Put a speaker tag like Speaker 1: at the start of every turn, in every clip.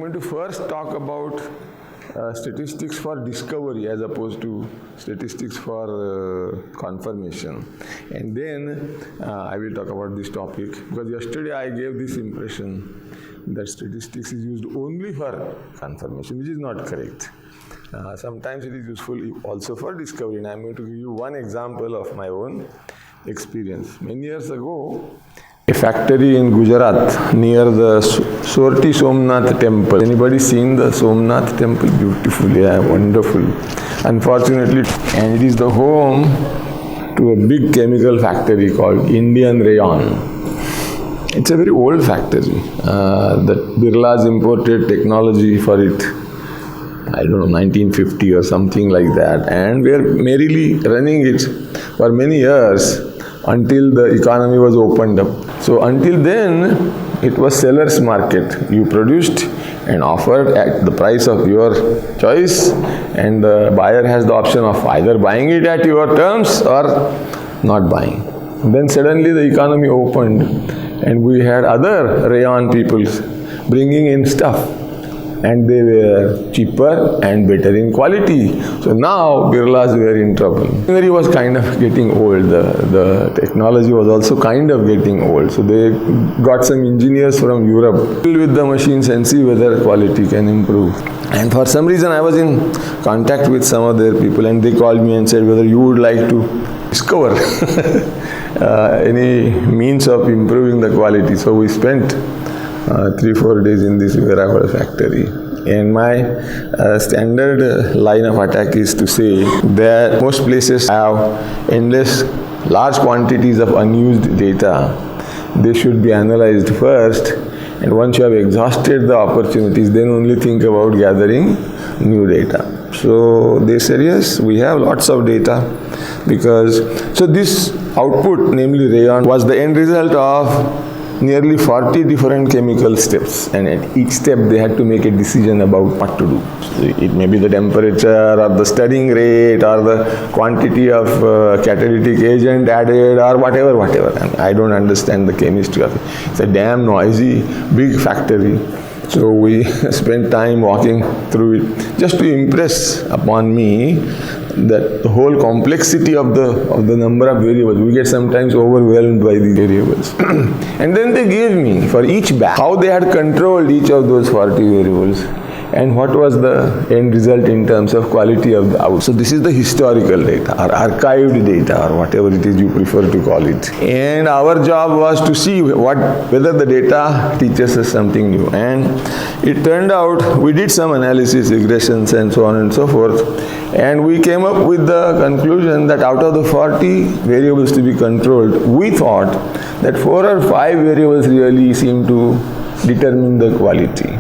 Speaker 1: going to first talk about statistics for discovery as opposed to statistics for confirmation. And then I will talk about this topic because yesterday I gave this impression that statistics is used only for confirmation, which is not correct. Sometimes it is useful also for discovery, and I am going to give you one example of my own experience. Many years ago, a factory in Gujarat near the Sorti Somnath temple. Anybody seen the Somnath temple? Beautiful, yeah, wonderful. Unfortunately, and it is the home to a big chemical factory called Indian Rayon. It's a very old factory. That Birla's imported technology for it, I don't know, 1950 or something like that. And we are merrily running it for many years until the economy was opened up. So until then, it was seller's market. You produced and offered at the price of your choice, and the buyer has the option of either buying it at your terms or not buying. Then suddenly the economy opened, and we had other rayon people bringing in stuff, and they were cheaper and better in quality. So now Birlas were in trouble. Machinery was kind of getting old. The technology was also kind of getting old. So they got some engineers from Europe with the machines and see whether quality can improve. And for some reason I was in contact with some of their people, and they called me and said whether you would like to discover any means of improving the quality. So we spent 3-4 days in this Veeragoda factory. And my standard line of attack is to say that most places have endless large quantities of unused data. They should be analyzed first, and once you have exhausted the opportunities, then only think about gathering new data. So they said, yes, we have lots of data, because so this output, namely rayon, was the end result of nearly 40 different chemical steps, and at each step they had to make a decision about what to do. So it may be the temperature or the stirring rate or the quantity of catalytic agent added or whatever. And I don't understand the chemistry of it. It's a damn noisy, big factory. So we spent time walking through it just to impress upon me that the whole complexity of the number of variables. We get sometimes overwhelmed by the variables. And then they gave me, for each batch, how they had controlled each of those 40 variables and what was the end result in terms of quality of the output. So this is the historical data or archived data or whatever it is you prefer to call it. And our job was to see whether the data teaches us something new. And it turned out we did some analysis, regressions and so on and so forth. And we came up with the conclusion that out of the 40 variables to be controlled, we thought that 4 or 5 variables really seem to determine the quality.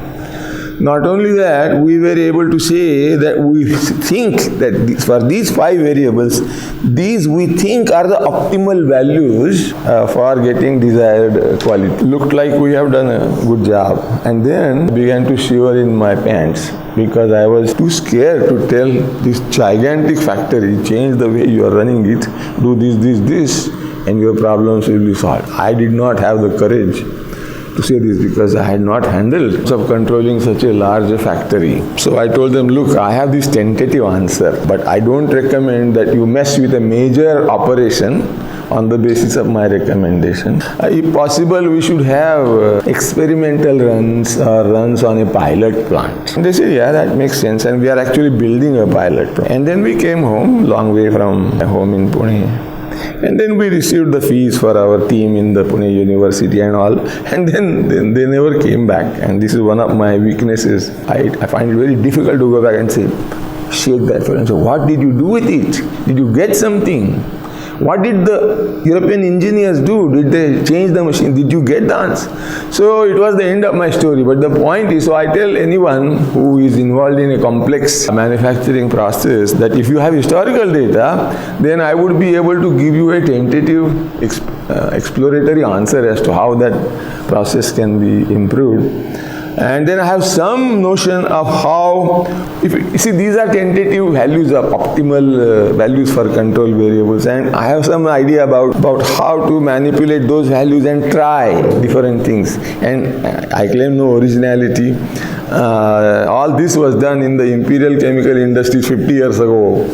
Speaker 1: Not only that, we were able to say that we think that for these 5 variables, these we think are the optimal values for getting desired quality. Looked like we have done a good job. And then I began to shiver in my pants because I was too scared to tell this gigantic factory, change the way you are running it, do this, and your problems will be solved. I did not have the courage to say this because I had not handled of controlling such a large factory. So I told them, look, I have this tentative answer, but I don't recommend that you mess with a major operation on the basis of my recommendation. If possible, we should have experimental runs or runs on a pilot plant. And they said, yeah, that makes sense, and we are actually building a pilot plant. And then we came home, long way from home in Pune. And then we received the fees for our team in the Pune University and all. And then they never came back. And this is one of my weaknesses. I find it very difficult to go back and say, shake that fellow and say, what did you do with it? Did you get something? What did the European engineers do? Did they change the machine? Did you get the answer? So it was the end of my story. But the point is, so I tell anyone who is involved in a complex manufacturing process that if you have historical data, then I would be able to give you a tentative exploratory answer as to how that process can be improved. And then I have some notion of how, if you see, these are tentative values of optimal values for control variables, and I have some idea about how to manipulate those values and try different things. And I claim no originality. All this was done in the Imperial Chemical Industry 50 years ago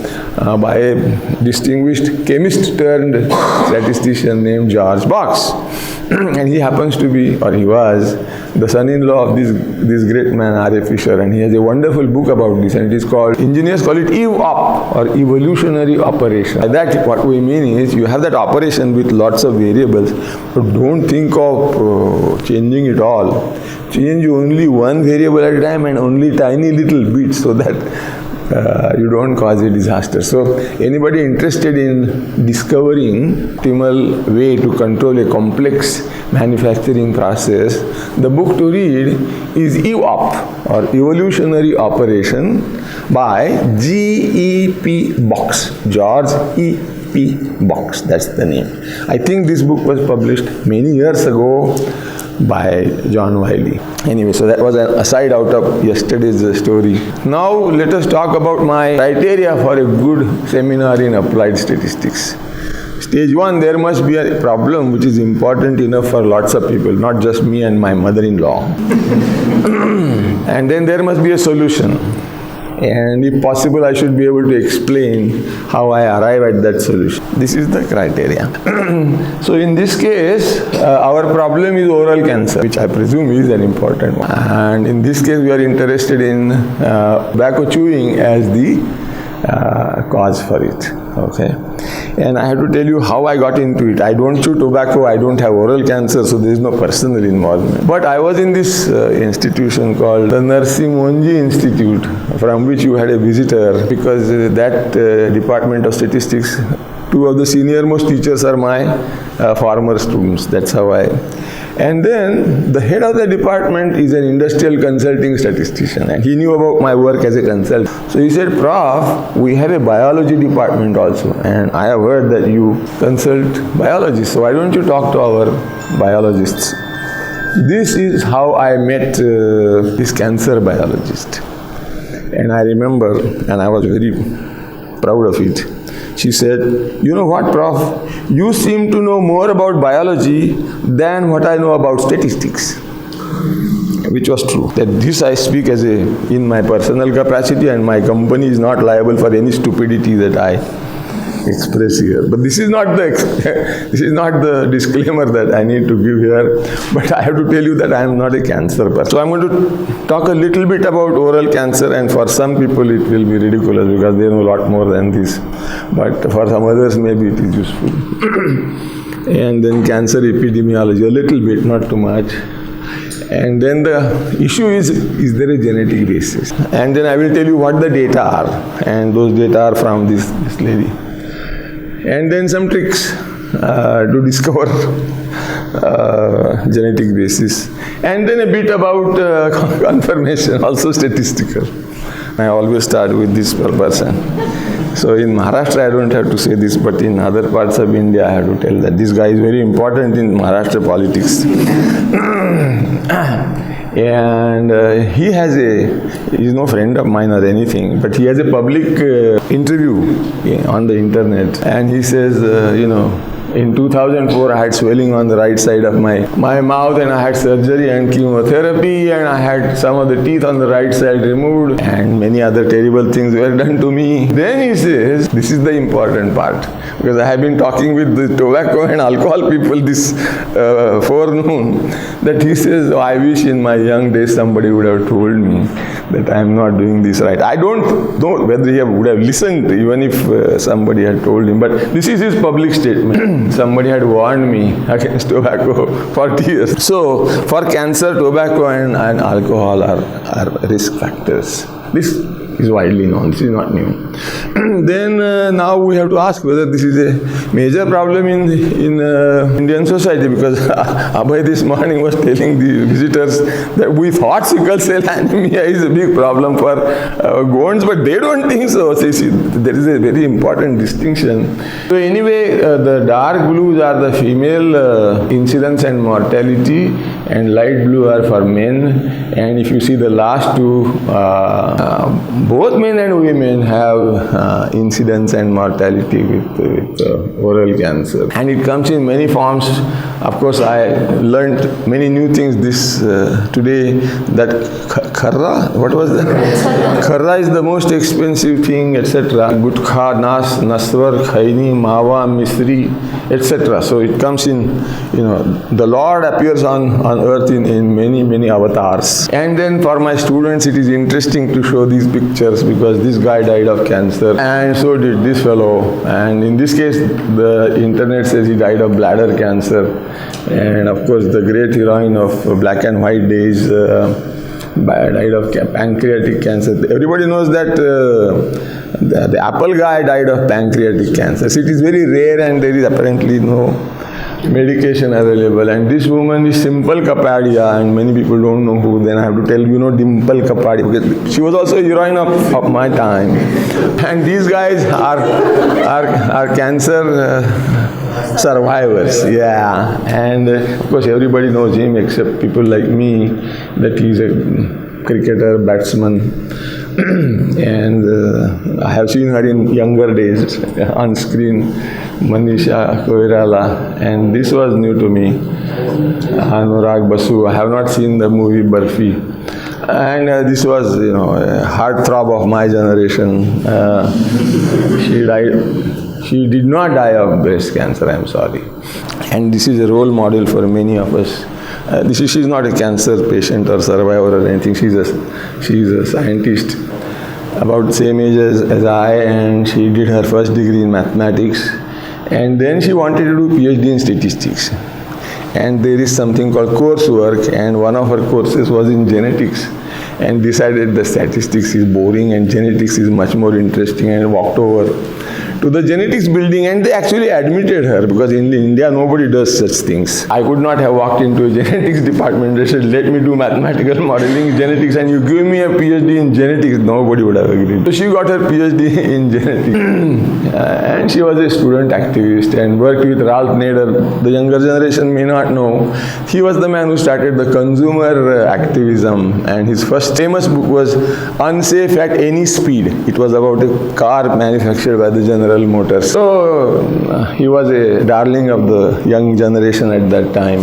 Speaker 1: by a distinguished chemist turned statistician named George Box. And he happens to be, or he was, the son-in-law of this great man, R.A. Fisher, and he has a wonderful book about this, and it is called, engineers call it EVOP, or evolutionary operation. By that, what we mean is, you have that operation with lots of variables, but don't think of changing it all. Change only one variable at a time and only tiny little bits, so that you don't cause a disaster. So anybody interested in discovering optimal way to control a complex manufacturing process, the book to read is EVOP, or Evolutionary Operation, by G.E.P. Box, George E.P. Box, that's the name. I think this book was published many years ago by John Wiley. Anyway, so that was an aside out of yesterday's story. Now let us talk about my criteria for a good seminar in applied statistics. Stage 1, there must be a problem which is important enough for lots of people, not just me and my mother-in-law. And then there must be a solution. And if possible, I should be able to explain how I arrive at that solution. This is the criteria. So in this case, our problem is oral cancer, which I presume is an important one. And in this case, we are interested in tobacco chewing as the cause for it. Okay. And I have to tell you how I got into it. I don't chew tobacco, I don't have oral cancer, so there is no personal involvement. But I was in this institution called the Narsimonji Institute, from which you had a visitor, because that department of statistics, two of the senior most teachers are my former students. That's how I... And then the head of the department is an industrial consulting statistician, and he knew about my work as a consultant. So he said, Prof, we have a biology department also, and I have heard that you consult biologists, so why don't you talk to our biologists? This is how I met this cancer biologist. And I remember, and I was very proud of it. She said, you know what, Prof, you seem to know more about biology than what I know about statistics. Which was true. That this I speak as in my personal capacity, and my company is not liable for any stupidity that I express here. But this is not the disclaimer that I need to give here. But I have to tell you that I am not a cancer person. So I am going to talk a little bit about oral cancer, and for some people it will be ridiculous because they know a lot more than this. But for some others maybe it is useful. And then cancer epidemiology, a little bit, not too much. And then the issue is there a genetic basis? And then I will tell you what the data are. And those data are from this lady. And then some tricks to discover genetic basis. And then a bit about confirmation, also statistical. I always start with this per person. So in Maharashtra, I don't have to say this, but in other parts of India, I have to tell that this guy is very important in Maharashtra politics. And he's no friend of mine or anything, but he has a public interview on the internet, and he says, in 2004, I had swelling on the right side of my mouth, and I had surgery and chemotherapy, and I had some of the teeth on the right side removed, and many other terrible things were done to me. Then he says, this is the important part, because I have been talking with the tobacco and alcohol people this forenoon, that he says, I wish in my young days somebody would have told me that I am not doing this right. I don't know whether he would have listened, even if somebody had told him, but this is his public statement. Somebody had warned me against tobacco 40 years. So, for cancer, tobacco and alcohol are risk factors. This is widely known. This is not new. Then now we have to ask whether this is a major problem in Indian society, because Abhay this morning was telling the visitors that we thought sickle cell anemia is a big problem for Gonds, but they don't think so. So there is a very important distinction. So anyway, the dark blues are the female incidence and mortality, and light blue are for men. And if you see the last two both men and women have incidence and mortality with oral cancer. And it comes in many forms. Of course, I learned many new things today, that kharra, what was that? Kharra is the most expensive thing, etc. Gutkha, Nas, Naswar, Khaini, Mawa, Misri, etc. So it comes in, the Lord appears on earth in many avatars. And then for my students, it is interesting to show these pictures because this guy died of cancer and so did this fellow. And in this case, the internet says he died of bladder cancer. And of course, the great heroine of black and white days died of pancreatic cancer. Everybody knows that the Apple guy died of pancreatic cancer. So it is very rare and there is apparently no medication available. And this woman is Simple Kapadia, and many people don't know who. Then I have to tell Dimple Kapadia, because she was also a heroine of my time. And these guys are cancer survivors, yeah. And of course everybody knows him except people like me, that he's a cricketer, batsman. And I have seen her in younger days on screen, Manisha Koirala, and this was new to me. Anurag Basu. I have not seen the movie Barfi. And this was, a heartthrob of my generation. She died. She did not die of breast cancer, I am sorry. And this is a role model for many of us. She's not a cancer patient or survivor or anything. She's a scientist about the same age as I, and she did her first degree in mathematics. And then she wanted to do PhD in statistics. And there is something called coursework, and one of her courses was in genetics. And decided the statistics is boring and genetics is much more interesting, and walked over to the genetics building, and they actually admitted her, because in India nobody does such things. I could not have walked into a genetics department. They said, let me do mathematical modeling genetics and you give me a PhD in genetics. Nobody would have agreed. So she got her PhD in genetics. And she was a student activist and worked with Ralph Nader. The younger generation may not know. He was the man who started the consumer activism, and his first famous book was Unsafe at Any Speed. It was about a car manufactured by the General Motors. So he was a darling of the young generation at that time,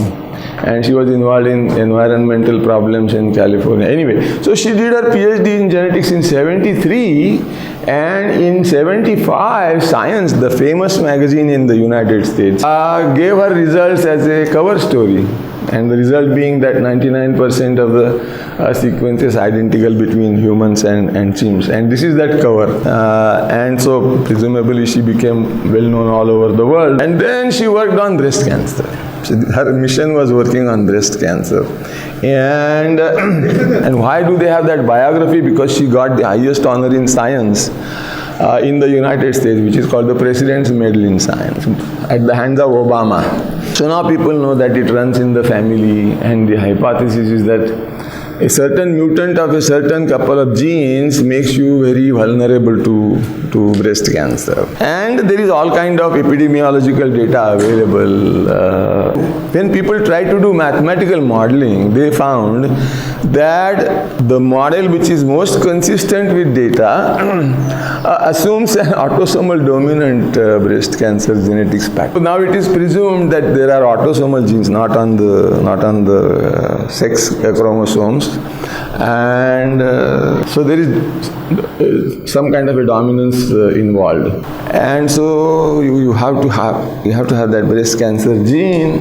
Speaker 1: and she was involved in environmental problems in California. Anyway, so she did her PhD in genetics in 73, and in 75, Science, the famous magazine in the United States, gave her results as a cover story. And the result being that 99% of the sequence is identical between humans and chimps. And this is that cover. And so presumably she became well known all over the world. And then she worked on breast cancer. Her mission was working on breast cancer. And why do they have that biography? Because she got the highest honor in science in the United States, which is called the President's Medal in Science, at the hands of Obama. So now people know that it runs in the family, and the hypothesis is that a certain mutant of a certain couple of genes makes you very vulnerable to breast cancer. And there is all kind of epidemiological data available. When people try to do mathematical modeling, they found that the model which is most consistent with data assumes an autosomal dominant breast cancer genetics pattern. So now it is presumed that there are autosomal genes, not on the sex chromosomes, and so there is some kind of a dominance involved, and so you have to have that breast cancer gene,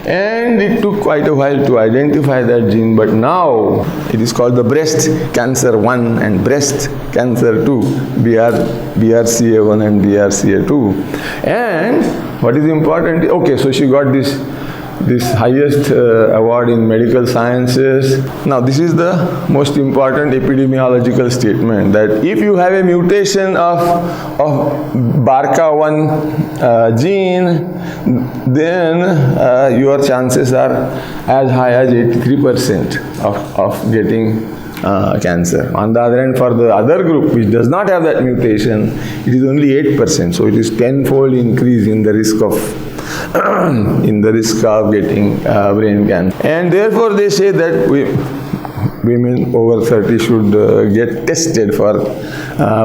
Speaker 1: and it took quite a while to identify that gene, but now it is called the breast cancer 1 and breast cancer 2, BRCA1 and BRCA2. And what is important, okay, so she got this highest award in medical sciences. Now this is the most important epidemiological statement, that if you have a mutation of BRCA1 gene, then your chances are as high as 83% of getting cancer. On the other hand, for the other group which does not have that mutation, it is only 8%. So it is tenfold increase in the risk of getting brain cancer. And therefore they say that women over 30 should get tested for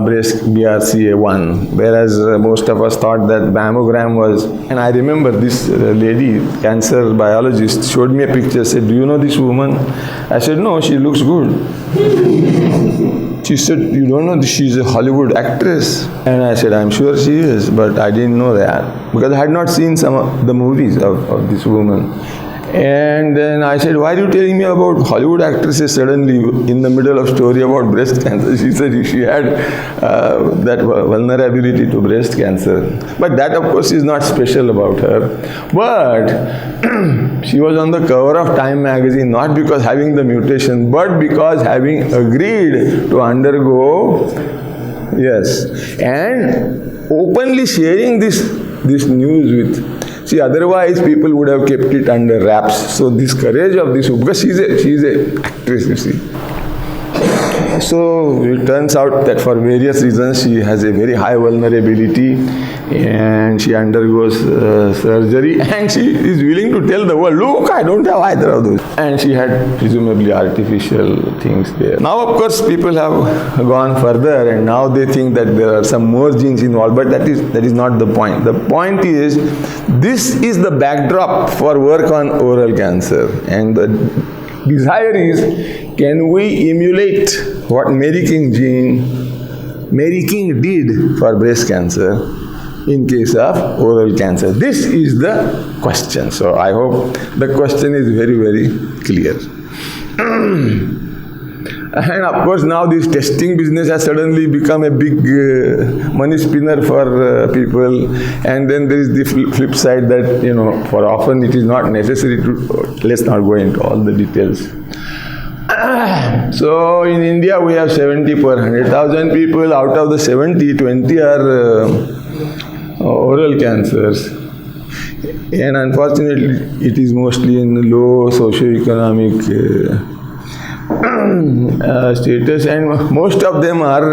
Speaker 1: breast BRCA1, whereas most of us thought that mammogram was. And I remember this lady, cancer biologist, showed me a picture, said, "Do you know this woman?" I said, "No, she looks good." She said, "You don't know, she's a Hollywood actress." And I said, "I'm sure she is, but I didn't know that because I had not seen some of the movies of this woman." And then I said, "Why are you telling me about Hollywood actresses suddenly in the middle of story about breast cancer?" She said she had that vulnerability to breast cancer. But that, of course, is not special about her. But she was on the cover of Time magazine not because having the mutation, but because having agreed to undergo, yes, and openly sharing this news with. See, otherwise people would have kept it under wraps. So this courage of this, because she's a actress, you see. So it turns out that for various reasons she has a very high vulnerability, and she undergoes surgery, and she is willing to tell the world, "Look, I don't have either of those." And she had presumably artificial things there. Now, of course, people have gone further, and now they think that there are some more genes involved, but that is not the point. The point is, this is the backdrop for work on oral cancer, and the desire is, can we emulate what Mary King did for breast cancer in case of oral cancer? This is the question. So I hope the question is very, very clear. And of course now this testing business has suddenly become a big money spinner for people. And then there is the flip side that, for often it is not necessary to, let's not go into all the details. So in India we have 70 per 100,000 people. Out of the 70, 20 are oral cancers. And unfortunately it is mostly in low socioeconomic status, and most of them are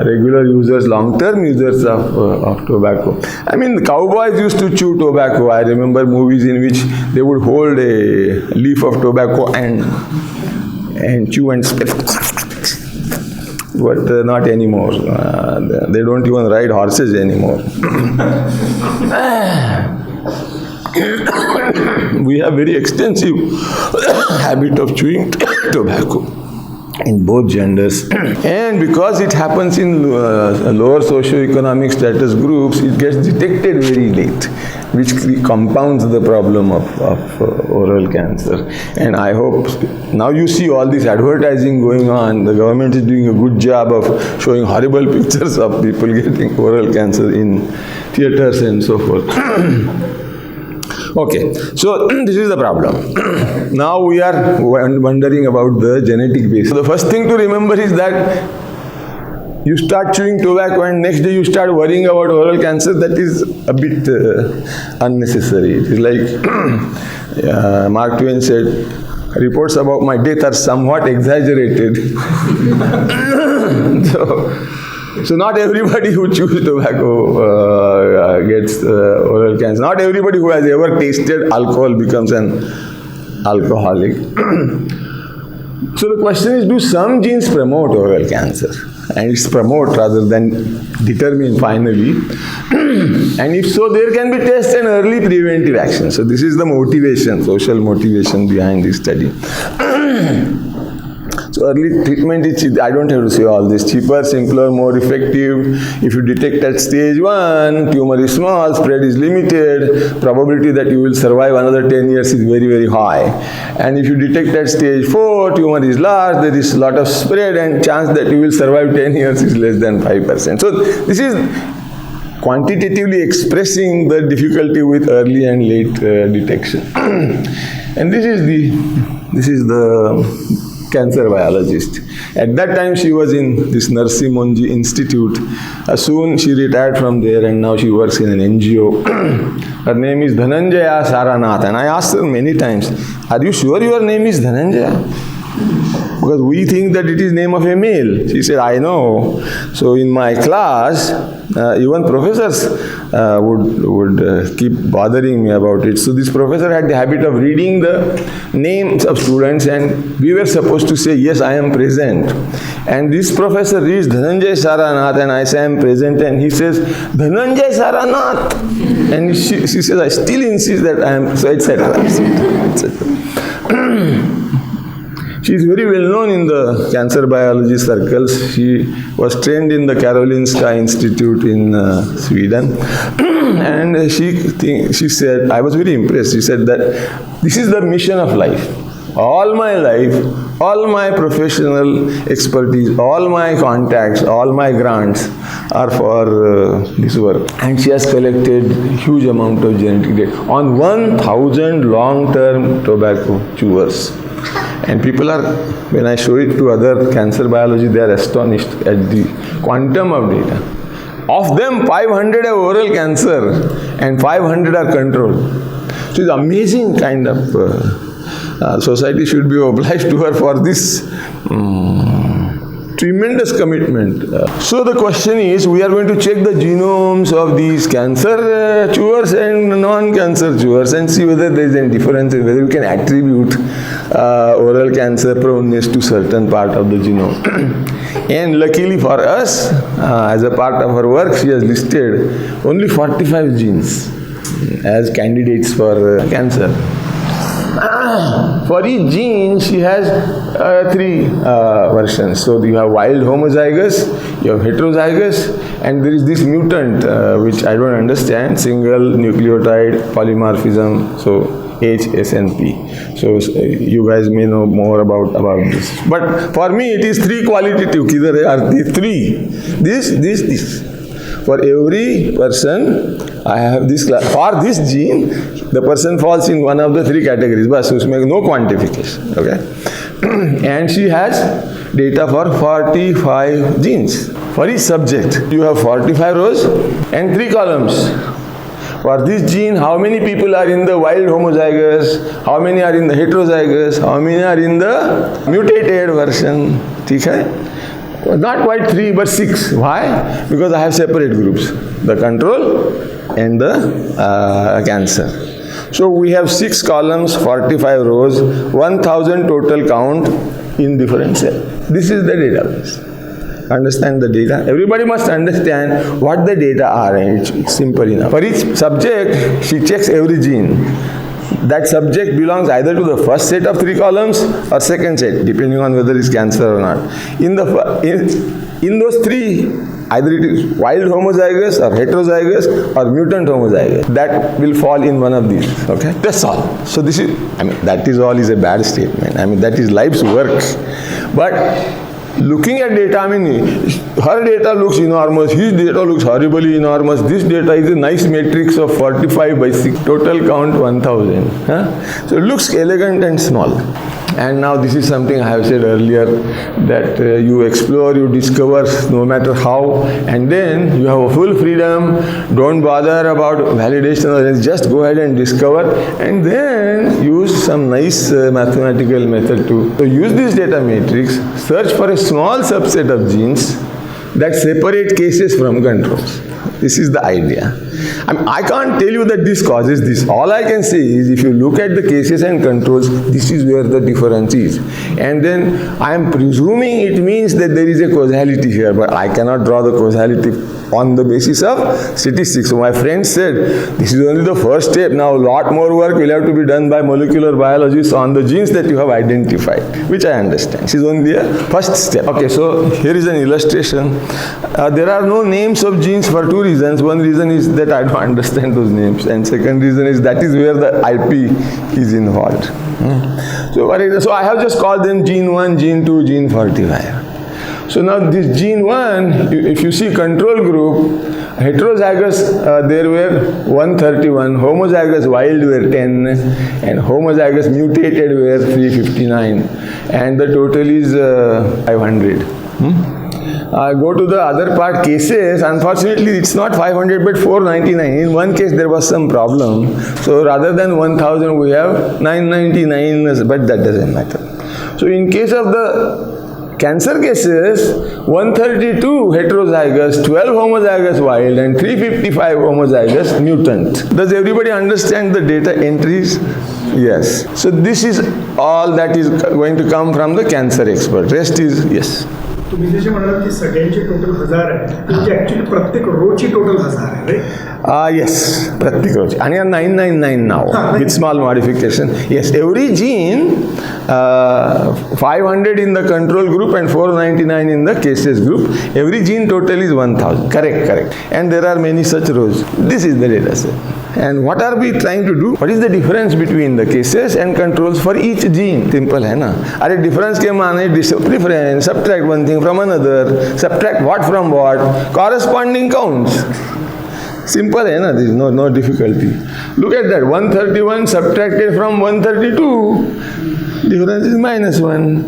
Speaker 1: regular users, long-term users of tobacco. I mean, the cowboys used to chew tobacco. I remember movies in which they would hold a leaf of tobacco and chew and spit. But not anymore. They don't even ride horses anymore. We have very extensive habit of chewing tobacco in both genders, and because it happens in lower socio-economic status groups, it gets detected very late, which compounds the problem of oral cancer. And I hope now you see all this advertising going on. The government is doing a good job of showing horrible pictures of people getting oral cancer in theaters and so forth. Okay, so this is the problem. Now we are wondering about the genetic base. So the first thing to remember is that you start chewing tobacco and next day you start worrying about oral cancer. That is a bit unnecessary. It is like Mark Twain said, reports about my death are somewhat exaggerated. So not everybody who chews tobacco gets oral cancer. Not everybody who has ever tasted alcohol becomes an alcoholic. So the question is, do some genes promote oral cancer? And it's promote rather than determine finally. And if so, there can be tests and early preventive action. So this is the motivation, social motivation behind this study. So early treatment is, I don't have to say all this, cheaper, simpler, more effective. If you detect at stage 1, tumor is small, spread is limited, probability that you will survive another 10 years is very, very high. And if you detect at stage 4, tumor is large, there is a lot of spread, and chance that you will survive 10 years is less than 5%. So this is quantitatively expressing the difficulty with early and late detection. And this is the cancer biologist. At that time she was in this Narsi Monji Institute. Soon she retired from there and now she works in an NGO. Her name is Dhananjaya Saranath, and I asked her many times, "Are you sure your name is Dhananjaya?" because we think that it is name of a male. She said, I know. So in my class, even professors would keep bothering me about it. So this professor had the habit of reading the names of students, and we were supposed to say, yes, I am present. And this professor reads Dhananjay Saranath, and I say I am present, and he says, Dhananjay Saranath. And she says, I still insist that I am, so etc. She is very well known in the cancer biology circles. She was trained in the Karolinska Institute in Sweden. And she said, I was very impressed. She said that this is the mission of life. All my life, all my professional expertise, all my contacts, all my grants are for this work. And she has collected huge amount of genetic data on 1,000 long-term tobacco chewers. And people are, when I show it to other cancer biology, they are astonished at the quantum of data. Of them, 500 have oral cancer and 500 are controlled. So it's amazing kind of society should be obliged to her for this tremendous commitment. So the question is, we are going to check the genomes of these cancer chewers and non-cancer chewers and see whether there is any difference, whether we can attribute oral cancer proneness to certain part of the genome. And luckily for us, as a part of her work, she has listed only 45 genes as candidates for cancer. For each gene, she has three versions. So you have wild homozygous, you have heterozygous, and there is this mutant, which I don't understand, single nucleotide polymorphism, so HSNP. So you guys may know more about this. But for me, it is three qualitative. Kidhar are the three. This. For every person, I have this class. For this gene, the person falls in one of the three categories. But no quantification. Okay? And she has data for 45 genes. For each subject, you have 45 rows and 3 columns. For this gene, how many people are in the wild homozygous, how many are in the heterozygous, how many are in the mutated version. Okay? Not quite 3, but 6. Why? Because I have separate groups, the control and the cancer. So we have 6 columns, 45 rows, 1,000 total count in different cells. This is the database. Understand the data? Everybody must understand what the data are, and it's simple enough. For each subject, she checks every gene. That subject belongs either to the first set of 3 columns or second set, depending on whether it's cancer or not. In those 3, either it is wild homozygous or heterozygous or mutant homozygous. That will fall in one of these. Okay? That's all. So this is, that is all is a bad statement. That is life's work. But looking at data, her data looks enormous, his data looks horribly enormous. This data is a nice matrix of 45 by 6, total count 1,000. So it looks elegant and small. And now this is something I have said earlier, that you explore, you discover no matter how, and then you have a full freedom. Don't bother about validation or anything, just go ahead and discover, and then use some nice mathematical method to use this data matrix, search for a small subset of genes that separate cases from controls. This is the idea. I can't tell you that this causes this. All I can say is, if you look at the cases and controls, this is where the difference is. And then I am presuming it means that there is a causality here, but I cannot draw the causality on the basis of statistics. So my friend said, this is only the first step. Now a lot more work will have to be done by molecular biologists on the genes that you have identified, which I understand. This is only a first step. Okay, so here is an illustration. There are no names of genes for 2 reasons. One reason is that I don't understand those names, and second reason is that is where the IP is involved. So I have just called them gene 1, gene 2, gene 45. So now this gene 1, if you see control group, heterozygous there were 131, homozygous wild were 10, and homozygous mutated were 359, and the total is 500. Go to the other part, cases. Unfortunately, it's not 500 but 499. In one case there was some problem. So rather than 1000 we have 999, but that doesn't matter. So in case of the cancer cases, 132 heterozygous, 12 homozygous wild and 355 homozygous mutant. Does everybody understand the data entries? Yes. So this is all that is going to come from the cancer expert. Rest is, yes.
Speaker 2: तुम्ही जसे म्हणालात की सगळ्यांची total 1000 आहे, म्हणजे actually प्रत्येक रोची total 1000 आहे, right?
Speaker 1: Yes, प्रत्येक रोची. आणि 999 now with small modification. Yes, every gene, 500 in the control group and 499 in the cases group. Every gene total is 1000. Correct. And there are many such rows. This is the data set. And what are we trying to do? What is the difference between the cases and controls for each gene? Simple है ना? अरे difference के माने difference, subtract one thing from another, subtract what from what, corresponding counts. Simple है ना? There is no difficulty. Look at that, 131 subtracted from 132, difference is -1.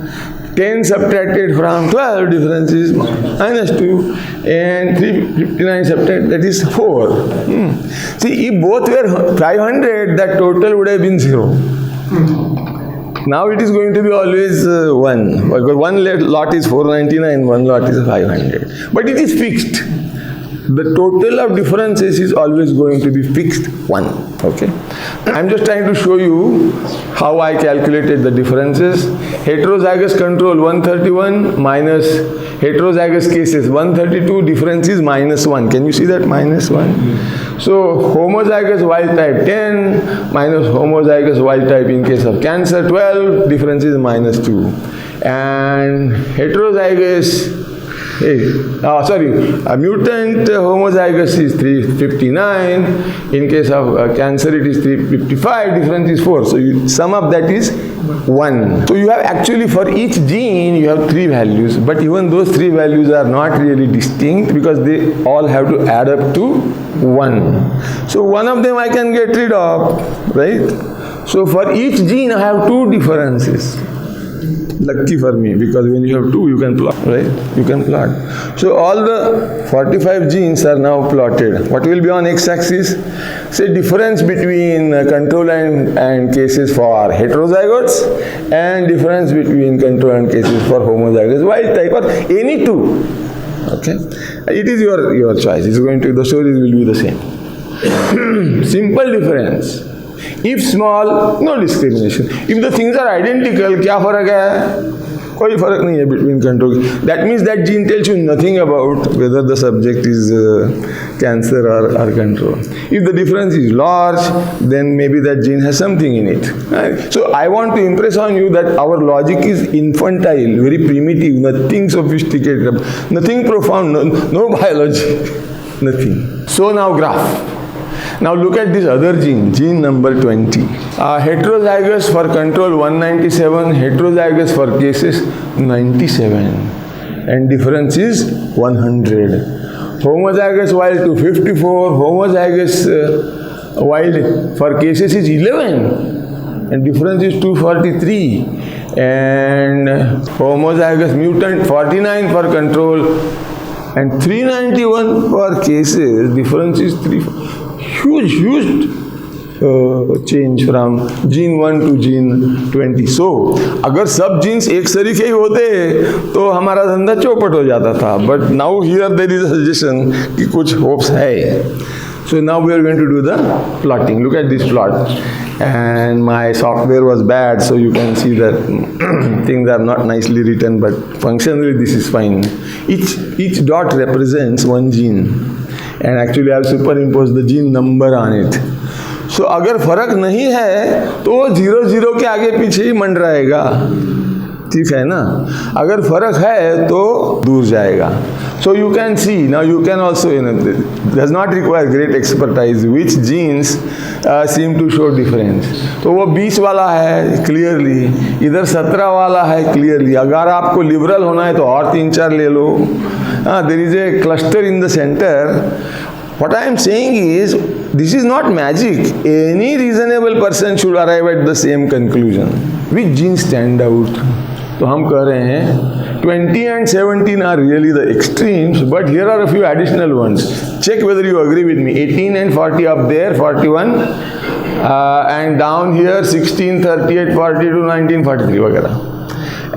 Speaker 1: 10 subtracted from 12, difference is -2, and 359 subtracted, that is 4. See, if both were 500, that total would have been 0. Now it is going to be always 1, because one lot is 499, one lot is 500. But it is fixed. The total of differences is always going to be fixed 1. Okay. I am just trying to show you how I calculated the differences. Heterozygous control 131 minus heterozygous cases 132, difference is -1. Can you see that? -1. So homozygous wild type 10 minus homozygous wild type in case of cancer 12, difference is -2. And heterozygous mutant homozygous is 359. In case of cancer, it is 355. Difference is 4. So you sum up, that is 1. So you have actually for each gene you have 3 values, but even those 3 values are not really distinct because they all have to add up to 1. So one of them I can get rid of, right? So for each gene I have 2 differences. Lucky for me, because when you have 2 you can plot, right? You can plot. So all the 45 genes are now plotted. What will be on x-axis? Say difference between control and cases for heterozygotes and difference between control and cases for homozygous wild type, or any 2. Okay? It is your choice. It's going to, the stories will be the same. Simple difference. If small, no discrimination. If the things are identical, क्या फर्क है? कोई फर्क नहीं है between control. That means that gene tells you nothing about whether the subject is cancer or control. If the difference is large, then maybe that gene has something in it. Right? So I want to impress on you that our logic is infantile, very primitive, nothing sophisticated, nothing profound, no biology, nothing. So now graph. Now look at this other gene, gene number 20. Heterozygous for control 197, heterozygous for cases 97. And difference is 100. Homozygous wild to 54, homozygous wild for cases is 11. And difference is 243. And homozygous mutant 49 for control and 391 for cases, difference is 3. Huge change from gene 1 to gene 20. So अगर सब jeans एक सरीखे ही होते तो हमारा धंधा चौपट हो जाता था. But now here there is a suggestion कि कुछ hopes है. So now we are going to do the plotting. Look at this plot. And my software was bad, so you can see that things are not nicely written, but functionally this is fine. Each dot represents one gene. And actually I have superimposed the gene number on it. So अगर फर्क नहीं है तो 00 के आगे पीछे ही मंडराएगा. ठीक है ना? अगर फर्क है तो दूर जाएगा. So you can see, now you can also, does not require great expertise, which genes seem to show difference. तो वो 20 वाला है clearly, इधर 17 वाला है clearly. अगर आपको liberal होना है तो और 3-4 ले लो. There is a cluster in the center. What I am saying is, this is not magic. Any reasonable person should arrive at the same conclusion. Which genes stand out? तो हम कह रहे हैं 20 and 17 are really the extremes, but here are a few additional ones. Check whether you agree with me. 18 and 40 up there, 41, and down here 16, 38, 42, 19, 43 वगैरह.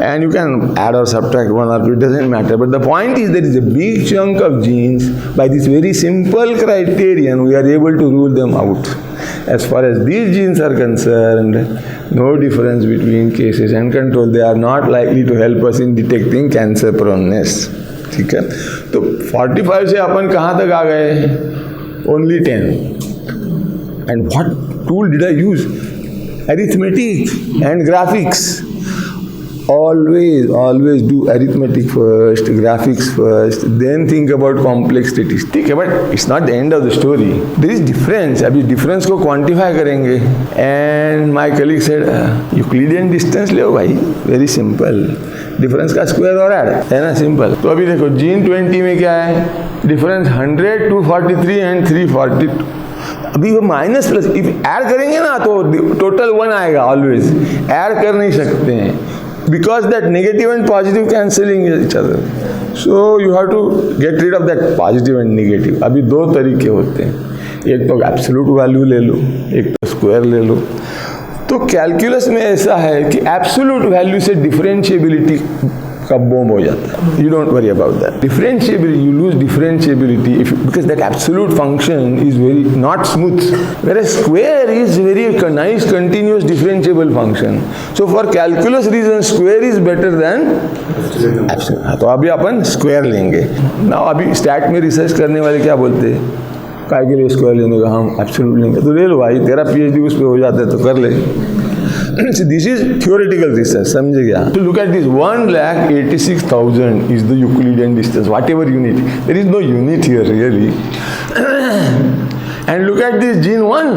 Speaker 1: and you can add or subtract 1 or 2, it doesn't matter. But the point is there is a big chunk of genes, by this very simple criterion, we are able to rule them out. As far as these genes are concerned, no difference between cases and control. They are not likely to help us in detecting cancer proneness. ठीक है, तो 45 से अपन कहाँ तक आ गए? Only 10. And what tool did I use? Arithmetic and graphics. Always do arithmetic first, graphics first, then think about complex statistics. But it's not the end of the story. There is difference. अभी difference को quantify करेंगे. And my colleague said, Euclidean distance ले भाई, very simple. Difference का square और add है ना, simple. तो अभी देखो gene 20 में क्या है? Difference 100, 243 and 342. अभी वो माइनस प्लस ऐड करेंगे ना तो टोटल 1 आएगा. ऑलवेज ऐड कर नहीं सकते हैं, because that negative and positive cancelling each other. So you have to get rid of that positive and negative. अभी दो तरीके होते हैं, एक तो एब्सोल्यूट वैल्यू ले लो, एक तो स्क्वायर ले लो. तो कैलकुलस में ऐसा है कि एब्सोल्यूट वैल्यू से डिफरेंशिएबिलिटी का बॉम्ब हो जाता है. You don't worry about that. Differentiability, you lose differentiability because that absolute function is very not smooth, whereas square is very nice continuous differentiable function. So for calculus reasons square is better than absolute. तो अभी अपन square लेंगे. Now अभी stat में research करने वाले क्या बोलते हैं, काय के लिए स्क्वायर लेने का, हम एब्सोल्यूट लेंगे. तो ले लो भाई, तेरा पीएचडी उस पर हो जाता है तो कर ले. So this is theoretical research, समझे क्या? To look at this 1,86,000 is the Euclidean distance, whatever unit. There is no unit here really. And look at this gene 1,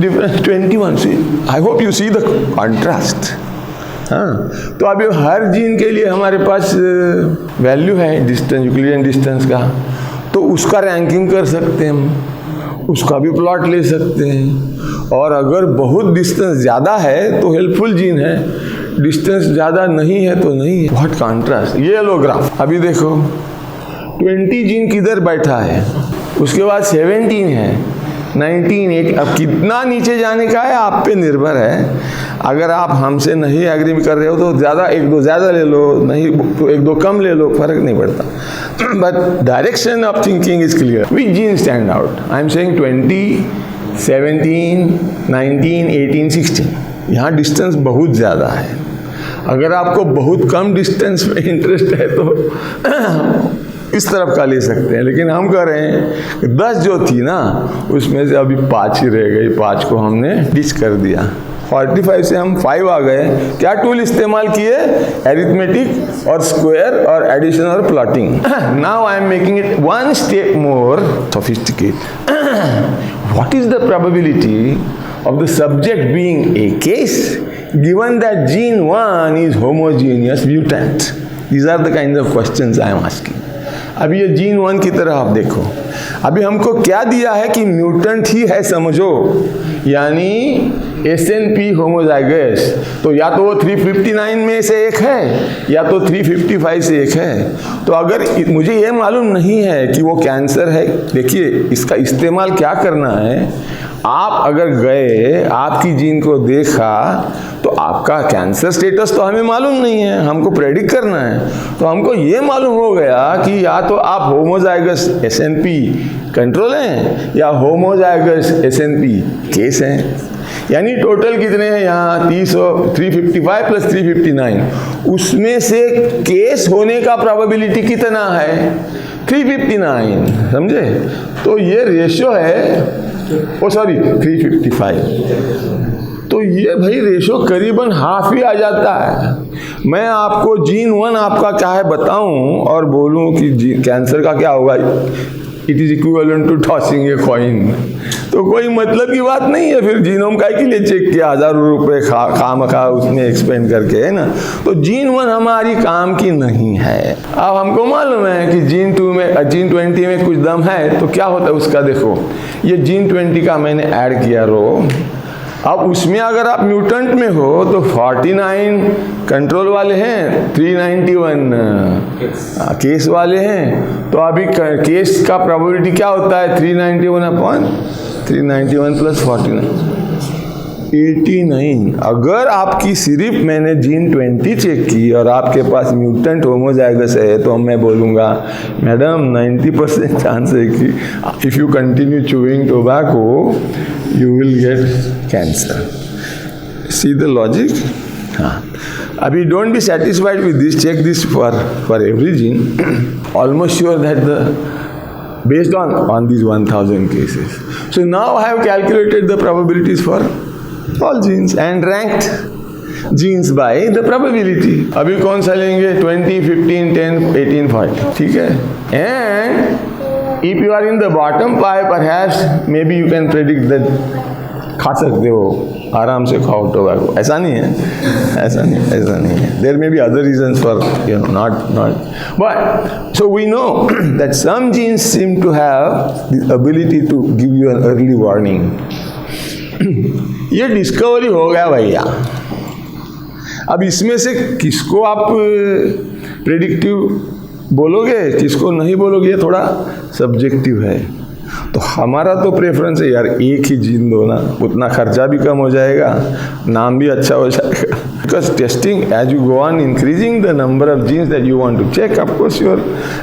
Speaker 1: difference 21. See, I hope you see the contrast. हाँ, तो अभी हर gene के लिए हमारे पास value है distance, Euclidean distance का, तो उसका रैंकिंग कर सकते हैं हम, उसका भी प्लॉट ले सकते हैं. और अगर बहुत डिस्टेंस ज़्यादा है तो हेल्पफुल जीन है, डिस्टेंस ज़्यादा नहीं है तो नहीं है. बहुत कॉन्ट्रास्ट. ये लो ग्राफ, अभी देखो 20 जीन किधर बैठा है, उसके बाद 17 है, 19, 8. अब कितना नीचे जाने का है आप पे निर्भर है. अगर आप हमसे नहीं एग्री कर रहे हो तो ज़्यादा, 1-2 ज़्यादा ले लो, नहीं तो 1-2 कम ले लो, फर्क नहीं पड़ता. But direction of thinking is clear. Which gene stand out? I am saying 20, 17, 19, 18, 16. यहाँ डिस्टेंस बहुत ज़्यादा है. अगर आपको बहुत कम डिस्टेंस में इंटरेस्ट है तो इस तरफ का ले सकते हैं. लेकिन हम कह रहे हैं कि 10 जो थी ना उसमें से अभी 5 ही रह गई, 5 को हमने डिच कर दिया. 45 से हम 5 आ गए. क्या टूल इस्तेमाल किए? एरिथमेटिक और स्क्वायर और एडिशन और plotting. Now I am making it 1 step more sophisticate. What is the probability of the subject being a case given that gene 1 is homogeneous mutant? These are the kinds of questions I am asking. अभी ये gene 1 की तरह आप देखो, अभी हमको क्या दिया है कि म्यूटेंट ही है समझो, यानी SNP होमोजाइगस. तो या तो वो 359 में से एक है या तो 355 से एक है. तो अगर मुझे ये मालूम नहीं है कि वो कैंसर है, देखिए इसका इस्तेमाल क्या करना है. आप अगर गए, आपकी जीन को देखा, तो आपका कैंसर स्टेटस तो हमें मालूम नहीं है, हमको प्रेडिक्ट करना है. तो हमको ये मालूम हो गया कि या तो आप होमोजाइगस SNP कंट्रोल हैं या होमोजाइगस SNP केस हैं. यानी टोटल कितने हैं यहाँ? 355 प्लस 359. उसमें से केस होने का प्रोबेबिलिटी कितना है? 359. समझे? तो ये रेशियो है, ओ सॉरी 355. तो ये भाई रेशो करीबन हाफ ही आ जाता है. मैं आपको जीन 1 आपका क्या है बताऊं और बोलूं कि कैंसर का क्या होगा, it is equivalent to tossing a coin, तो कोई मतलब की बात नहीं है. फिर जीनोम का के लिए चेक किया, हज़ारों रुपए खा उसमें एक्सपेंड करके, है ना. तो जीन 1 हमारी काम की नहीं है. अब हमको मालूम है कि जीन 2 में, जीन 20 में कुछ दम है, तो क्या होता है उसका देखो. ये जीन 20 का मैंने ऐड किया रो. अब उसमें अगर आप म्यूटेंट में हो तो 49 कंट्रोल वाले हैं, 391 केस वाले हैं. तो अभी केस का प्रोबेबिलिटी क्या होता है? 391 प्लस 49. 89। अगर आपकी सिर्फ मैंने जीन 20 चेक की और आपके पास म्यूटेंट होमोजाइगस है तो मैं बोलूँगा मैडम 90% चांस है कि if you continue chewing tobacco you will get cancer. See the logic? हाँ, अभी don't be satisfied with this, check this for every gene, almost sure that the based on these 1000 cases. So now I have calculated the probabilities for all genes and ranked genes by the probability. अभी कौन सा लेंगे? 20, 15, 10, 18, 40. ठीक है? And if you are in the bottom 5, perhaps maybe you can predict that खा सकते हो, आराम से खाओ टोबैको। ऐसा नहीं है, ऐसा नहीं है। There may be other reasons for, not. But so we know that some genes seem to have the ability to give you an early warning. ये डिस्कवरी हो गया भैया। अब इसमें से किसको आप प्रेडिक्टिव बोलोगे, किसको नहीं बोलोगे, ये थोड़ा सब्जेक्टिव है। तो हमारा तो प्रेफरेंस है यार एक ही जीन दो ना, उतना खर्चा भी कम हो जाएगा, नाम भी अच्छा हो जाएगा। Because testing, as you go on increasing the number of genes that you want to check, of course your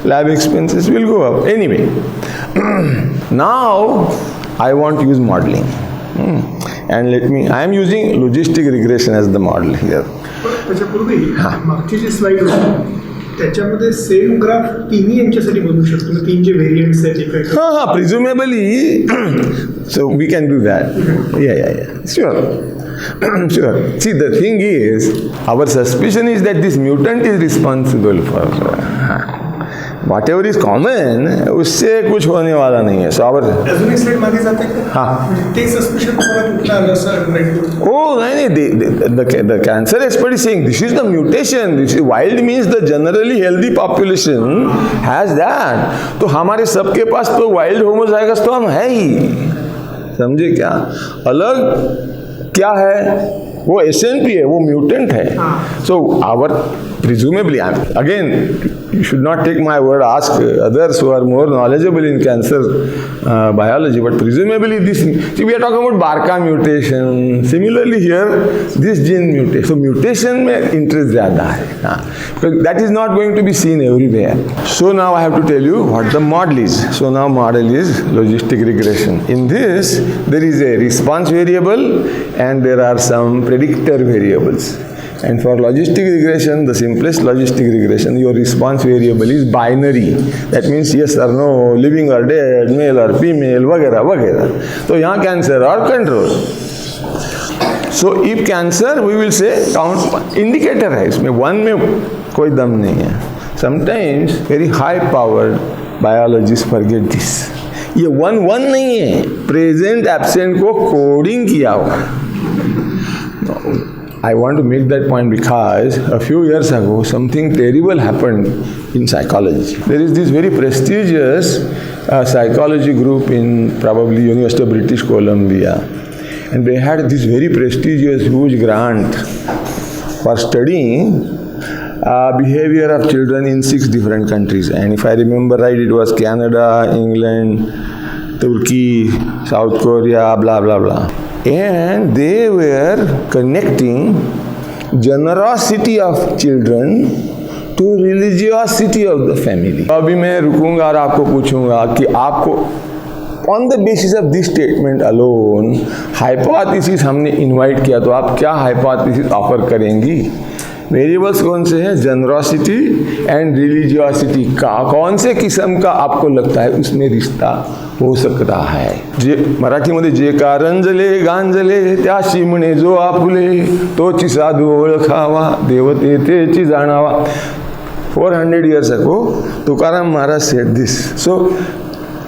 Speaker 1: lab expenses will go up. Anyway, now I want to use modeling. And I am using logistic regression as the model here.
Speaker 2: त्याच्यापूर्वी मागची जी slide होती त्याच्यामध्ये same graph तिन्ही यांच्यासाठी बनवू शकतो, तीन जे variants आहेत effect.
Speaker 1: हाँ, presumably, so we can do that. Yeah. Sure. See, the thing is, our suspicion is that this mutant is responsible for whatever is common. उससे कुछ होने वाला नहीं है. So our
Speaker 2: अजून एक स्लाइड मागे जाते हैं.
Speaker 1: हाँ.
Speaker 2: ते सस्पिशन तुम्हाला कुठलं आलं सर?
Speaker 1: Oh, नहीं, the cancer expert is saying this is the mutation. This is wild means the generally healthy population has that. तो हमारे सबके पास तो wild homozygous तो हम है ही. समझे क्या? अलग क्या है? वो SNP है, वो म्यूटेंट है. So our presumably, again, you should not take my word, ask others who are more knowledgeable in cancer biology, but presumably see, we are talking about BRCA mutation. Similarly here, this gene mutation. So mutation में interest ज़्यादा है. Because that is not going to be seen everywhere. So now I have to tell you what the model is. So now model is logistic regression. In this, there is a response variable and there are some predictor variables. And for logistic regression, the simplest logistic regression, your response variable is binary. That means yes or no, living or dead, male or female, वगैरह. तो यहाँ cancer or control. So if cancer, we will say count indicator है इसमें, 1 में कोई दम नहीं है. Sometimes very high powered biologists forget this. ये 1 नहीं है, present absent को कोडिंग किया हुआ. I want to make that point because a few years ago something terrible happened in psychology. There is this very prestigious psychology group in probably University of British Columbia, and they had this very prestigious huge grant for studying behavior of children in 6 different countries. And if I remember right, it was Canada, England, Turkey, South Korea, blah blah blah. And they were connecting generosity of children to religiosity of the family. अभी मैं रुकूंगा और आपको पूछूंगा कि आपको on the basis of this statement alone hypothesis हमने invite किया, तो आप क्या hypothesis offer करेंगी? वेरिएबल्स कौन से हैं? जनरॉसिटी एंड रिलीजियोसिटी का कौन से किस्म का आपको लगता है उसमें रिश्ता हो सकता है? जे मराठीमध्ये जे कारंजले गांजले त्या शिमणे जो आपुले तोची साधू ओळखावा देवतेची जाणावा. 400 years ago, Tukaram Maharaj said this. So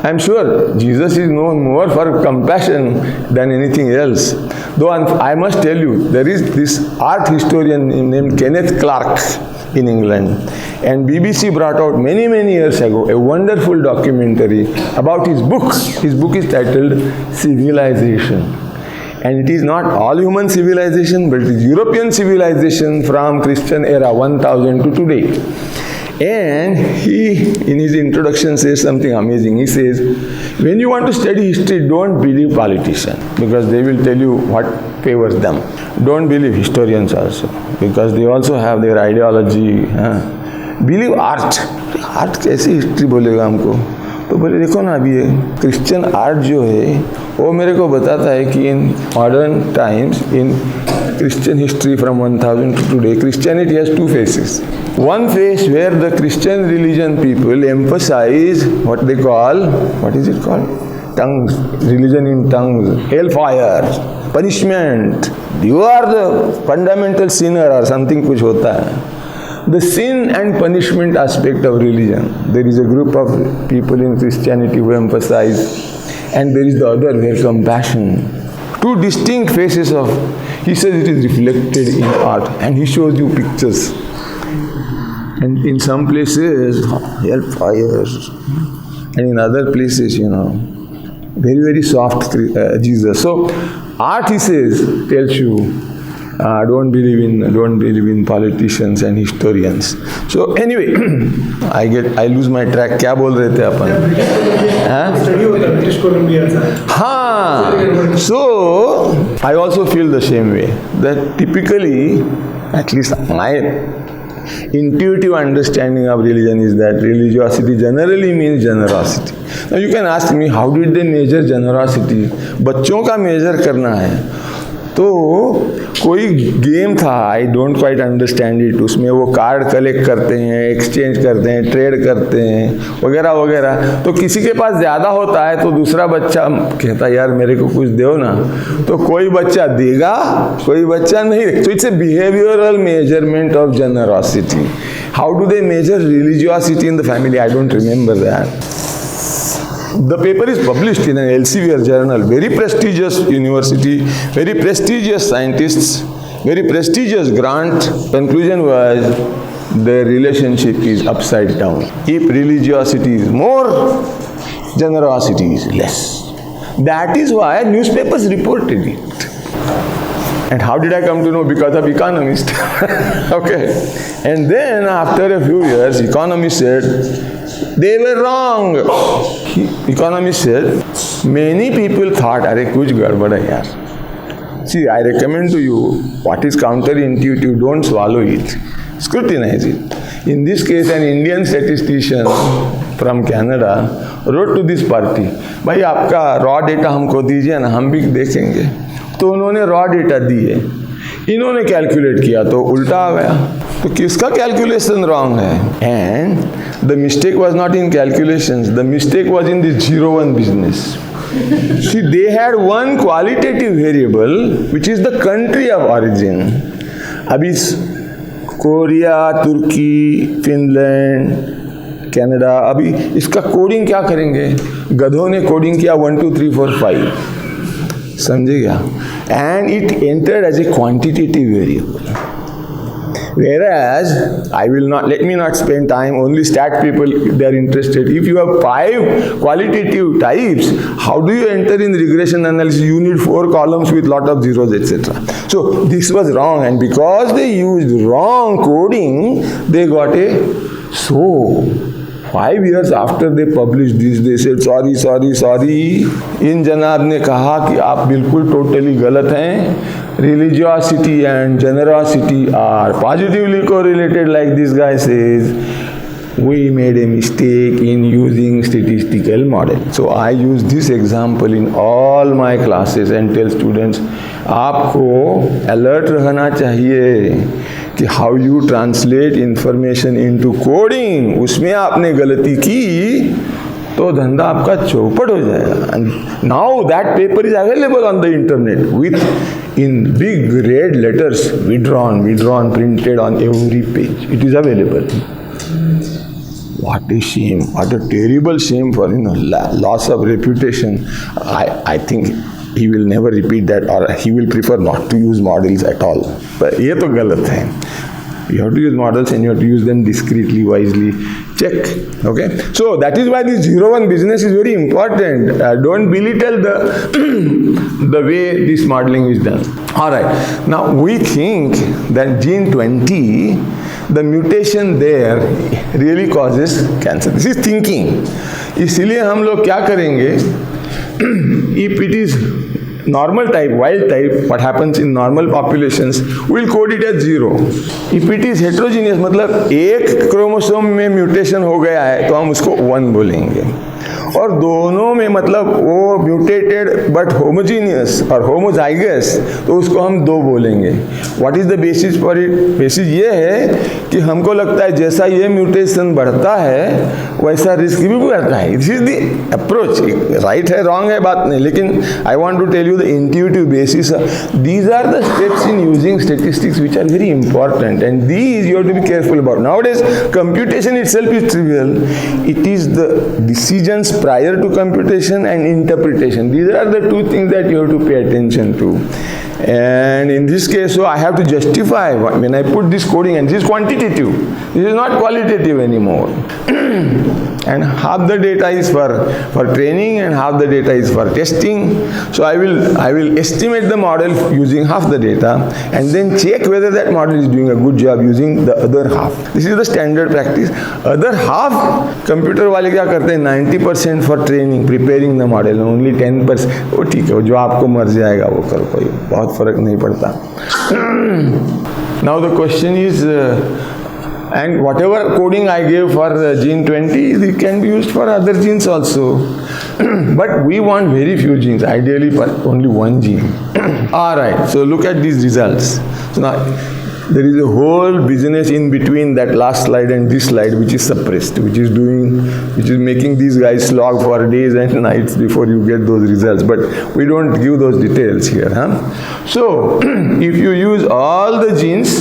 Speaker 1: I am sure Jesus is known more for compassion than anything else. Though I must tell you, there is this art historian named Kenneth Clark in England, and BBC brought out many years ago a wonderful documentary about his book. His book is titled Civilization, and it is not all human civilization, but it is European civilization from Christian era 1000 to today. And he, in his introduction, says something amazing. He says, When you want to study history, don't believe politicians because they will tell you what favors them. Don't believe historians also because they also have their ideology. Believe art. Art कैसी history बोलेगा हमको? तो बोले देखो ना, अभी ये Christian art जो है वो मेरे को बताता है कि in modern times, in Christian history from 1000 to today, Christianity has two phases. One phase where the Christian religion people emphasize what they call, what is it called? Tongues, religion in tongues, hellfire, punishment. You are the fundamental sinner or something कुछ होता है. The sin and punishment aspect of religion. There is a group of people in Christianity who emphasize, and there is the other where compassion. Two distinct phases of, he says it is reflected in art, and he shows you pictures. And in some places, hellfire, and in other places, very, very soft Jesus. So, art, he says, tells you, don't believe in politicians and historians. So anyway, I lose my track. क्या बोल रहे थे अपन? हाँ. So I also feel the same way. That typically, at least my intuitive understanding of religion is that religiosity generally means generosity. Now you can ask me, how did they measure generosity? बच्चों का measure करना है. तो कोई game था, I don't quite understand it, उसमें वो card collect करते हैं, एक्सचेंज करते हैं, ट्रेड करते हैं वगैरह वगैरह. तो किसी के पास ज़्यादा होता है तो दूसरा बच्चा कहता यार मेरे को कुछ दो ना, तो कोई बच्चा देगा, कोई बच्चा नहीं. तो it's a behavioural measurement of generosity. How do they measure religiosity in the family? I don't remember that. The paper is published in an Elsevier journal, very prestigious university, very prestigious scientists, very prestigious grant. Conclusion was their relationship is upside down. If religiosity is more, generosity is less. That is why newspapers reported it. And how did I come to know? Because of Economist. Okay. And then after a few years, Economist said, they were wrong. Economist said, many people thought, अरे कुछ गड़बड़ है यार. See, I recommend to you, what is counterintuitive, don't swallow it. Scrutinize it. In this case, an Indian statistician from Canada wrote to this party, भाई आपका raw data हमको दीजिए ना, हम भी देखेंगे. तो उन्होंने raw data दिए, इन्होंने कैलकुलेट किया तो उल्टा आ गया. तो किसका कैलकुलेशन रॉन्ग है? And the mistake was not in calculations, the mistake was in this 0-1 business. See, they had one qualitative variable which is the country of origin. अभी कोरिया, तुर्की, फिनलैंड, कनाडा, अभी इसका कोडिंग क्या करेंगे? गधों ने coding किया 1 2 3 4 5. समझे क्या? And it entered as a quantitative variable. Whereas, let me not spend time, only stat people, if they are interested. If you have 5 qualitative types, how do you enter in regression analysis? You need 4 columns with lot of zeros, etc. So, this was wrong, and because they used wrong coding, they got a so. 5 years after they published this, they said, sorry. इन जनाब ने कहा कि आप बिल्कुल totally गलत हैं. Religiosity and generosity are positively correlated, like this guy says. We made a mistake in using statistical model. So I use this example in all my classes and tell students, आपको alert रहना चाहिए कि how you translate information into coding. उसमें आपने गलती की तो धंधा आपका चौपट हो जाएगा. And now that paper is available on the internet with in big red letters, withdrawn, printed on every page. It is available. What a shame! What a terrible shame for loss of reputation. I think he will never repeat that, or he will prefer not to use models at all. But ये तो गलत है. You have to use models and you have to use them discreetly, wisely. Check. Okay. So that is why this 0-1 business is very important. Don't belittle the way this modeling is done. All right. Now we think that gene 20, the mutation there really causes cancer. This is thinking. इसलिए हम लोग क्या करेंगे, if it is normal type, wild type, what happens in normal populations, we'll code it as 0. If it is heterogeneous, मतलब एक chromosome में mutation हो गया है तो हम उसको 1 बोलेंगे, और दोनों में मतलब वो म्यूटेटेड बट होमोजीनियस और होमोजाइगस तो उसको हम 2 बोलेंगे. What is the basis for it? Basis ये है कि हमको लगता है जैसा ये म्यूटेशन बढ़ता है वैसा रिस्क भी बढ़ता है. This is the approach. Right है रॉन्ग है बात नहीं, लेकिन I want to tell you the intuitive basis. These are the steps in using statistics which are very important, and these you have to be careful about. Nowadays computation itself is trivial. It is the decisions prior to computation and interpretation. These are the 2 things that you have to pay attention to. And in this case, so I have to justify when I put this coding, and this is quantitative. This is not qualitative anymore. And half the data is for training and half the data is for testing. So I will estimate the model using half the data and then check whether that model is doing a good job using the other half. This is the standard practice. Other half computer वाले क्या करते हैं, 90% for training, preparing the model, only 10%. वो ठीक है, जो आपको मर्जी आएगा वो करो, कोई बहुत फर्क नहीं पड़ता. Now the question is, and whatever coding I gave for gene 20, it can be used for other genes also. But we want very few genes, ideally only 1 gene. All right, so look at these results. So now there is a whole business in between that last slide and this slide which is suppressed, which is making these guys slog for days and nights before you get those results. But we don't give those details here. So if you use all the genes,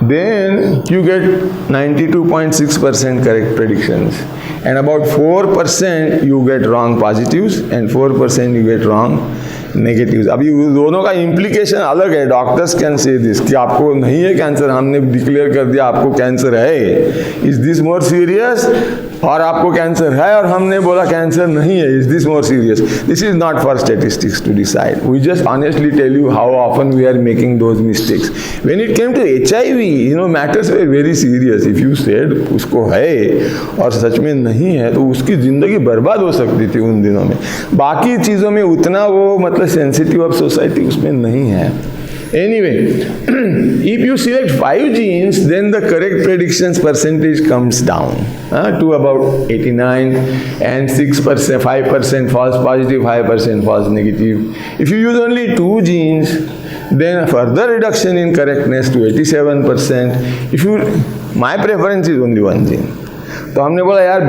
Speaker 1: then you get 92.6% correct predictions, and about 4% you get wrong positives and 4% you get wrong negatives. अभी दोनों का implication अलग है. Doctors can say this कि आपको नहीं है cancer, हमने डिक्लेयर कर दिया आपको कैंसर है, इज दिस मोर सीरियस, और आपको कैंसर है और हमने बोला कैंसर नहीं है, is this more serious. This is not for statistics to decide. We just honestly tell you how often we are making those mistakes. When it came to HIV, matters were very serious. If you said उसको है और सच में नहीं है तो उसकी ज़िंदगी बर्बाद हो सकती थी उन दिनों में. बाकी चीज़ों में उतना वो मतलब सेंसिटिव ऑफ सोसाइटी उसमें नहीं है. Anyway, if you select 5 genes, then the correct predictions percentage comes down to about 89, and 6%, 5% false positive, 5% false negative. If you use only 2 genes, then a further reduction in correctness to 87%. My preference is only 1 gene. तो हमने बोला यार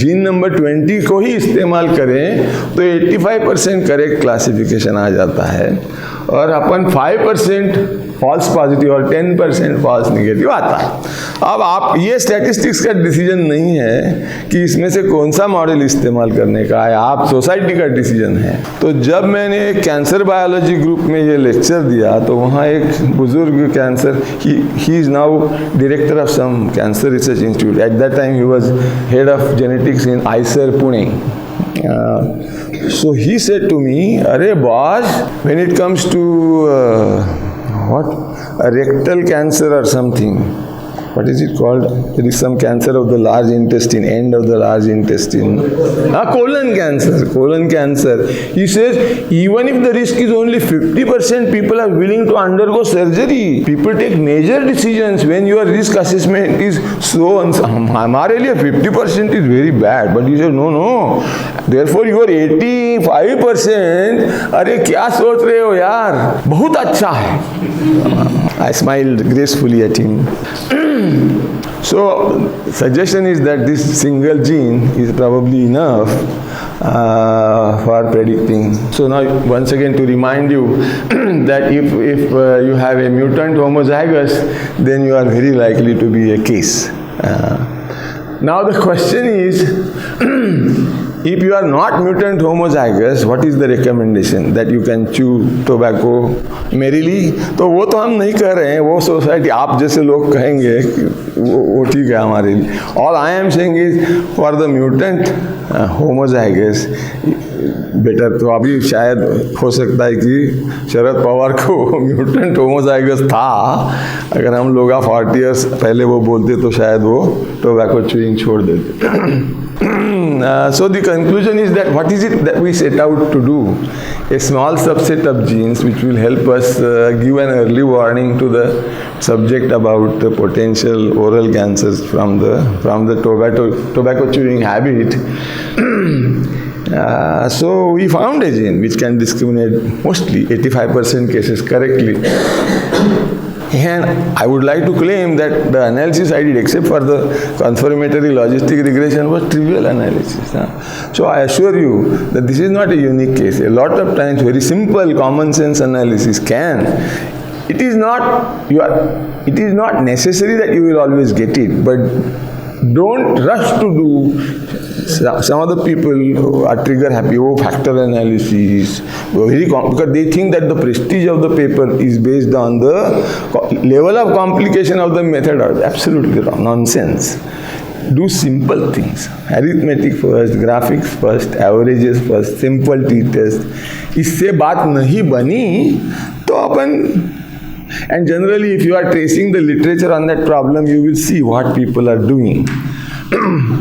Speaker 1: gene number 20 को ही इस्तेमाल करें तो 85% correct classification आ जाता है, और अपन 5% फॉल्स पॉजिटिव और 10% फॉल्स नेगेटिव आता है. अब आप ये स्टैटिस्टिक्स का डिसीजन नहीं है कि इसमें से कौन सा मॉडल इस्तेमाल करने का है, आप सोसाइटी का डिसीजन है. तो जब मैंने कैंसर बायोलॉजी ग्रुप में ये लेक्चर दिया तो वहाँ एक बुजुर्ग cancer, he is now director of some cancer research institute. At that time he was head of genetics in IISER Pune. So he said to me, "Arey boss, when it comes to a rectal cancer or something, what is it called? There is some cancer of the large intestine, end of the large intestine. Colon cancer. He says, even if the risk is only 50%, people are willing to undergo surgery. People take major decisions when your risk assessment is so हमारे लिए 50% is very bad. But he said, no. Therefore, your 85%, अरे क्या सोच रहे हो यार, बहुत अच्छा है. I smiled gracefully at him. So, suggestion is that this single gene is probably enough for predicting. So now, once again, to remind you that if you have a mutant homozygous, then you are very likely to be a case. Now the question is, if you are not mutant homozygous, what is the recommendation? That you can chew tobacco merrily? तो वो तो हम नहीं कह रहे हैं, वो society आप जैसे लोग कहेंगे वो ठीक है हमारे लिए. All I am saying is for the mutant homozygous better. तो अभी शायद हो सकता है कि शरद पवार को म्यूटेंट होमोजाइगस था, अगर हम लोग 40 इयर्स पहले वो बोलते तो शायद वो टोबैको च्यूइंग छोड़ देते. so the conclusion is that what is it that we set out to do? A small subset of genes which will help us give an early warning to the subject about the potential oral cancers from the tobacco chewing habit. So we found a gene which can discriminate mostly 85% cases correctly. And I would like to claim that the analysis I did, except for the confirmatory logistic regression, was trivial analysis. So I assure you that this is not a unique case. A lot of times very simple common sense analysis can. It is not necessary that you will always get it, but don't rush to do. Some of the people are trigger happy, factor analysis, because they think that the prestige of the paper is based on the level of complication of the method. Absolutely wrong, nonsense. Do simple things. Arithmetic first, graphics first, averages first, simple t-test. इससे बात नहीं बनी तो अपन. And generally, if you are tracing the literature on that problem, you will see what people are doing.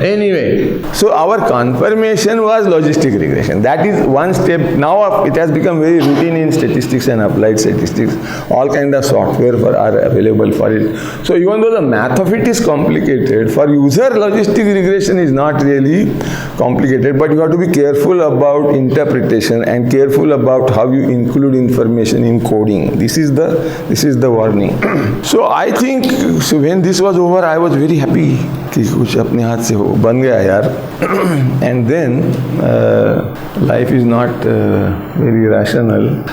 Speaker 1: Anyway, so our confirmation was logistic regression. That is one step. Now it has become very routine in statistics and applied statistics. All kind of software are available for it. So even though the math of it is complicated, for user logistic regression is not really complicated, but you have to be careful about interpretation and careful about how you include information in coding. This is the warning. So I think when this was over, I was very happy कि कुछ अपने हाथ से हो बन गया यार. And then life is not very rational.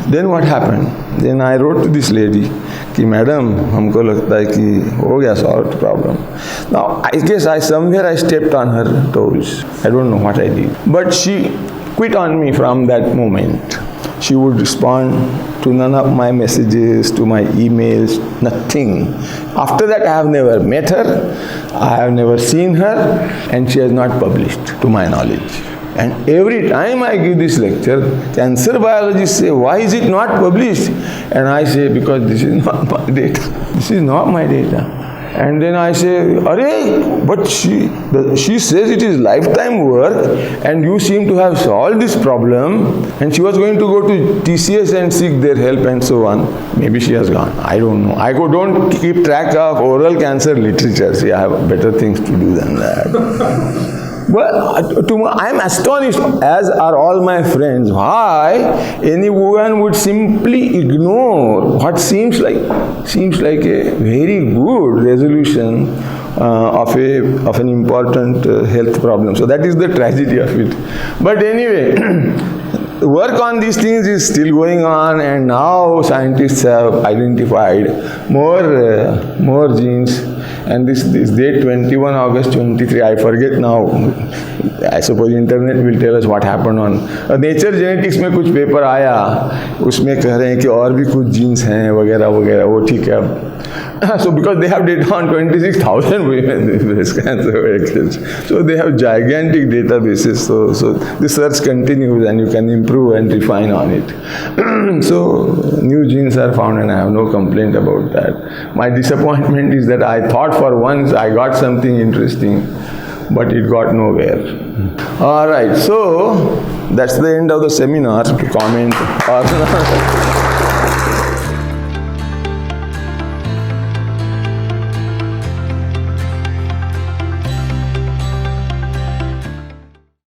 Speaker 1: Then what happened? Then I wrote to this lady कि मैडम हमको लगता है कि हो गया solved problem. Now I guess somewhere I stepped on her toes. I don't know what I did, but she quit on me from that moment. She would respond to none of my messages, to my emails, nothing. After that, I have never met her, I have never seen her, and she has not published, to my knowledge. And every time I give this lecture, cancer biologists say, why is it not published? And I say, because this is not my data. This is not my data. And then I say, Arey, but she says it is lifetime work and you seem to have solved this problem, and she was going to go to TCS and seek their help and so on. Maybe she has gone. I don't know. I don't keep track of oral cancer literature. See, I have better things to do than that. But I am astonished, as are all my friends, why anyone would simply ignore what seems like a very good resolution of an important health problem. So that is the tragedy of it. But anyway, work on these things is still going on, and now scientists have identified more genes. And this date 21 August 23, I forget now. I suppose internet will tell us what happened on Nature Genetics में कुछ paper आया, उसमें कह रहे हैं कि और भी कुछ जीन्स हैं वगैरह वगैरह, वो ठीक है अब. So because they have data on 26,000 women with breast cancer, so they have gigantic databases. So the search continues and you can improve and refine on it. So new genes are found and I have no complaint about that. My disappointment is that I thought for once I got something interesting, but it got nowhere. All right, so that's the end of the seminar. To comment or